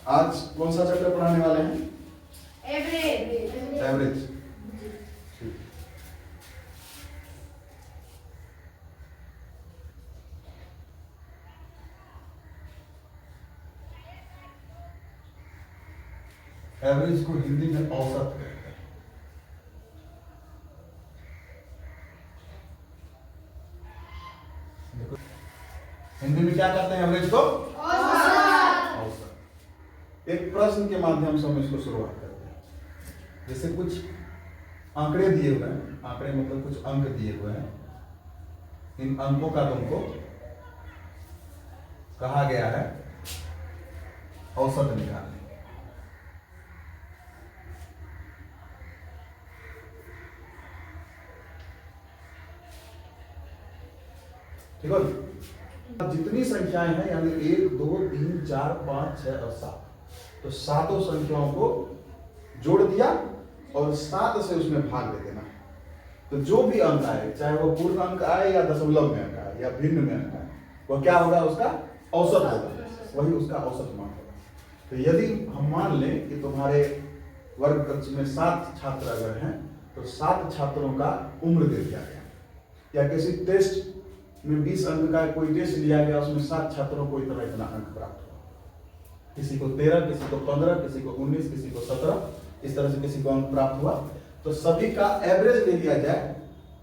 आज कौन सा चैप्टर पढ़ाने वाले हैं? एवरेज। एवरेज को हिंदी में औसत कहते हैं। देखो हिंदी में क्या कहते हैं एवरेज को? औसत। एक प्रश्न के माध्यम से हम इसको शुरुआत करते हैं। जैसे कुछ आंकड़े दिए हुए हैं, आंकड़े मतलब कुछ अंक दिए हुए हैं, इन अंकों का तुमको कहा गया है औसत निकालने। ठीक है, जितनी संख्याएं हैं यानी 1 2 3 4 5 6 और 7, तो सातों संख्याओं को जोड़ दिया और 7 से उसमें भाग दे देना। तो जो भी अंक आए, चाहे वो पूर्ण अंक आए या दशमलव में अंक आए या भिन्न में अंक आए, वो क्या होगा? उसका औसत होगा, वही उसका औसत मान होगा। तो यदि हम मान लें कि तुम्हारे वर्ग कक्ष में 7 छात्र अगर हैं, तो 7 छात्रों का उम्र दे दिया गया, या किसी टेस्ट में 20 अंक का कोई टेस्ट लिया गया, उसमें 7 छात्रों को इतना अंक प्राप्त हुआ, किसी को 13, किसी को 15, किसी को 19, किसी को 17, इस तरह से किसी को अंक प्राप्त हुआ। तो सभी का एवरेज ले लिया जाए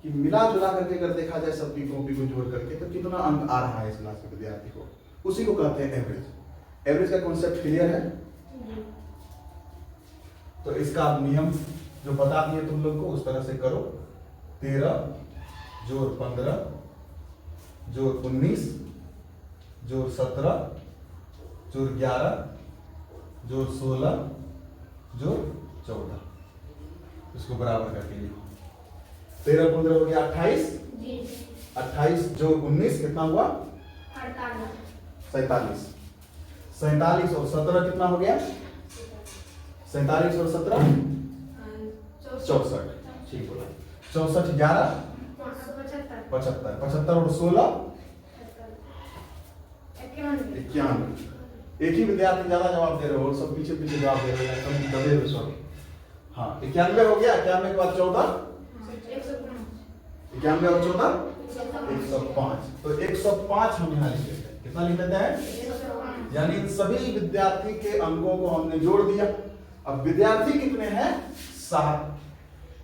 कि मिला जुला करके अगर देखा जाए सभी कॉपी को जोड़ करके तो कितना अंक आ रहा है इस क्लास के विद्यार्थी को, उसी को कहते हैं एवरेज। एवरेज का कॉन्सेप्ट क्लियर है? तो इसका नियम जो बता दिए तुम लोग को उस तरह से करो। 13 जोड़ 15 जोड़ 19 जोड़ 17 जोड़ 11 जोड़ 16 जोड़ 14, इसको बराबर करके लिखो। 13 15 हो गया 28, 28 जोड़ 19 कितना हुआ? 47, 47 और 17 कितना हो गया? 47 और 17 64, ठीक बोला। 64 11 75, 75 और 16 91। एक ही विद्यार्थी ज्यादा जवाब दे रहे हो, सब पीछे पीछे जवाब दे रहे हैं, कम दबे हुए सब। हाँ 91 हो गया, 91 के बाद 14, 91 और 14 105। तो 105 हम यहाँ लिख लेते हैं। कितना लिख लेते हैं? यानी इन सभी विद्यार्थी के अंकों को हमने जोड़ दिया। अब विद्यार्थी कितने हैं? 7,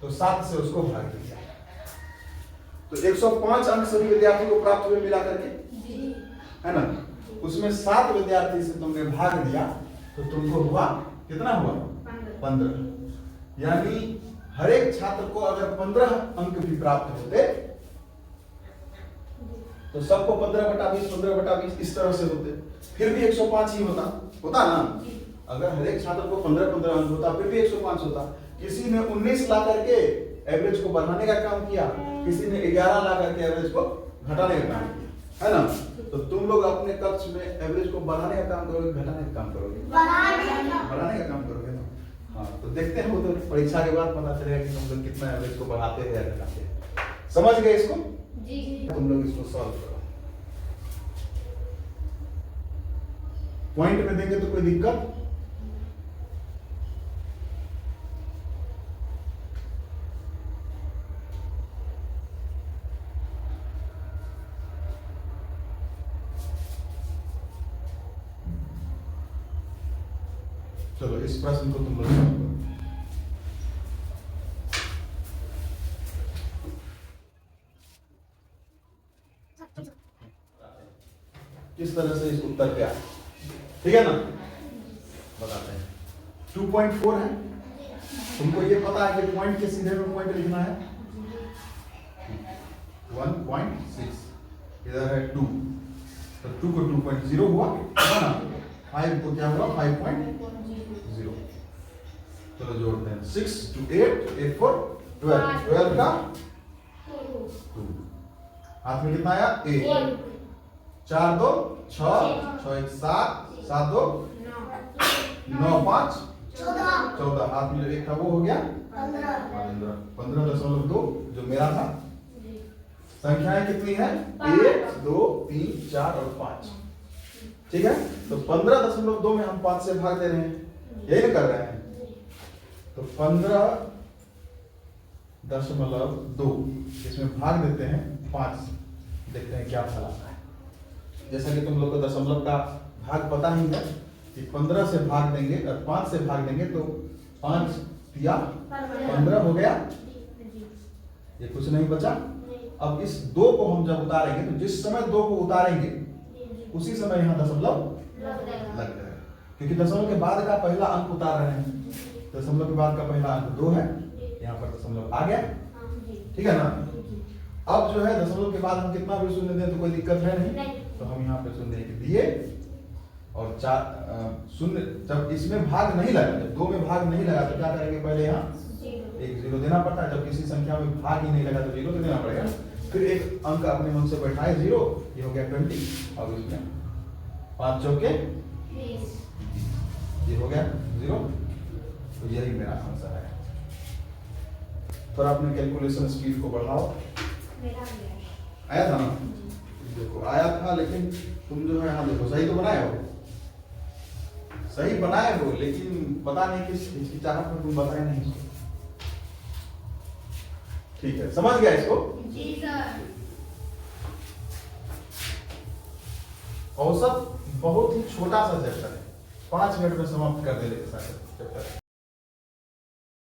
तो 7 से उसको भाग दिया, तो 105 अंक सभी विद्यार्थी को प्राप्त हुए मिला करके, है ना? उसमें 7 विद्यार्थी से तुमने भाग दिया तो तुमको हुआ कितना? हुआ 15। यानी हर एक छात्र को अगर 15 अंक भी प्राप्त होते तो सबको 15/20 15/20 इस तरह से होते, फिर भी 105 ही होता ना। अगर हर एक छात्र को 15 अंक होता फिर भी 105 होता। किसी ने 19 ला करके एवरेज को बढ़ाने का काम किया, किसी ने 11 ला करके एवरेज को घटाने का काम किया, है ना? तो तुम लोग अपने कक्ष में एवरेज को बढ़ाने का काम करोगे, घटाने का काम करोगे? बढ़ाने का काम करोगे ना। हाँ, तो देखते हैं, वो तो परीक्षा के बाद पता चलेगा कि तुम लोग कितना एवरेज को बढ़ाते हैं या घटाते हैं। समझ गए इसको? जी। तुम लोग इसको सॉल्व करो। पॉइंट में देंगे तो कोई दिक्कत? चलो इस प्रश्न को तुम लोग सॉल्व करो। किस तरह से इस उत्तर पे आए, ठीक है ना? बताते हैं। 2.4 है, तुमको ये पता है कि पॉइंट के सीधे में पॉइंट लिखना है। 1.6 इधर है 2, तो 2 को 2.0 हुआ है ना? 5 को क्या हुआ? 5.0। चलो जोड़ते हैं। 6 to 8, 8 4 12, 12 का 2, हाथ में कितना आया? 8, 4 2 6, 6 1 7, 7 2 9 5 14, हाथ में एक था वो हो गया 15.2 जो मेरा था। संख्याएं कितनी है? 1 2 3 4 और 5, ठीक है, तो 15.2 में हम 5 से भाग दे रहे हैं, यही ना कर रहे हैं। तो 15.2 इसमें भाग देते हैं 5 से, देखते हैं क्या फल आता है। जैसा कि तुम लोग को दशमलव का भाग पता ही है कि 15 से भाग देंगे और 5 से भाग देंगे तो 5 या 15 हो गया, ये कुछ नहीं बचा। अब इस 2 को हम जब उतारेंगे तो जिस समय 2 को उतारेंगे उसी समय यहाँ दशमलव लग जाएगा, क्योंकि दशमलव के बाद का पहला अंक उतार रहे हैं। दशमलव के बाद का पहला अंक 2 है, यहाँ पर दशमलव आ गया, ठीक है ना। अब जो है दशमलव के बाद हम कितना भी शून्य दें तो कोई दिक्कत है नहीं, तो हम यहाँ पे शून्य दिए और 4 शून्य जब इसमें भाग नहीं लगा, जब 2 में भाग नहीं लगा तो क्या करेंगे, पहले यहाँ एक 0 देना पड़ता है। जब किसी संख्या में भाग ही नहीं लगा तो 0 देना पड़ेगा। फिर एक अंक अपने मन से बैठाए 0, ये हो गया 20, और इसमें 5 चौके 20, ये हो गया 0। तो यही मेरा आंसर है। थोड़ा अपने कैलकुलेशन स्पीड को बढ़ाओ। आया था ना, देखो आया था, लेकिन तुम जो है यहाँ देखो सही तो बनाए हो, सही बनाए हो, लेकिन पता नहीं किस हिचकिचाहट में तुम बताए नहीं। ठीक है, समझ गया इसको? जी सर। औसत बहुत ही छोटा सा चैप्टर है, 5 मिनट में समाप्त कर दे चैप्टर।